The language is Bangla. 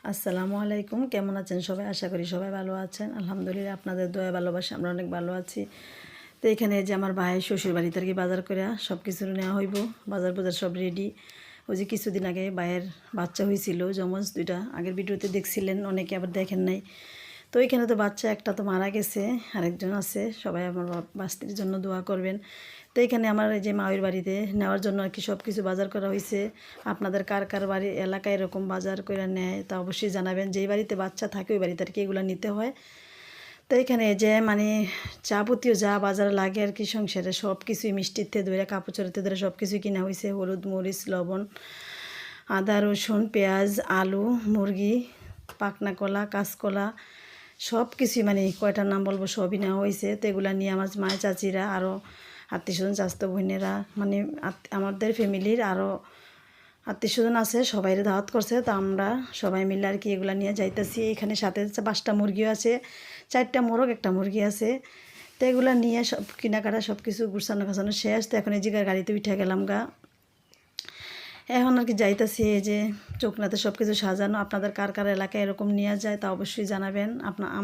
আসসালামু আলাইকুম, কেমন আছেন সবাই? আশা করি সবাই ভালো আছেন। আলহামদুলিল্লাহ, আপনাদের দয়া ভালোবাসা আমরা অনেক ভালো আছি। তো এখানে যে আমার ভাই শ্বশুর বাড়িতে আর কি বাজার করে সব কিছু নেওয়া হইব, বাজার বাজার সব রেডি। ওই যে কিছুদিন আগে ভাইয়ের বাচ্চা হয়েছিল, যমজ দুইটা, আগের ভিডিওতে দেখছিলেন, অনেকে আবার দেখেন নাই। তো এখানে তো বাচ্চা একটা তো মারা গেছে, আরেকজন আছে। সবাই আমার বাস্তির জন্য দোয়া করবেন। তো এখানে আমার এই যে মায়ের বাড়িতে নেওয়ার জন্য আর কি সব কিছু বাজার করা হয়েছে। আপনাদের কার কার বাড়ি এলাকায় এরকম বাজার করে নেয় তা অবশ্যই জানাবেন। যেই বাড়িতে বাচ্চা থাকে ওই বাড়িতে আর কি এগুলো নিতে হয়। তো এখানে যে মানে যাবতীয় যা বাজার লাগে আর কি সংসারে সব কিছুই, মিষ্টিতে ধরে কাপড় চোরাতে ধরে সব কিছুই কিনা হয়েছে। হলুদ, মরিচ, লবণ, আদা, রসুন, পেঁয়াজ, আলু, মুরগি, পাকনা কলা, কাঁচকলা, সব কিছুই মানে কয়টার নাম বলবো সবই নেওয়া হয়েছে। তো এগুলো নিয়ে আমার মায়ের চাচিরা আরও আত্মীয়স্বজন, চাচাতো বোনেরা, মানে আমাদের ফ্যামিলির আরও আত্মীয়স্বজন আছে, সবাইরে দাওয়াত করছে। তো আমরা সবাই মিলে আর কি এগুলো নিয়ে যাইতেছি। এখানে সাথে 5টা মুরগিও আছে, 4টা মোরগ, একটা মুরগি আছে। তো এগুলো নিয়ে সব কেনাকাটা সব কিছু গুছানো গাছানো শেষ। তো এখন এই জায়গায় গাড়িতে উঠে গেলাম গা। এখন আর কি যাইতেছি, এই যে চোখনাতে সব কিছু সাজানো। আপনাদের কার কার এলাকায় এরকম নিয়ে যায় তা অবশ্যই জানাবেন।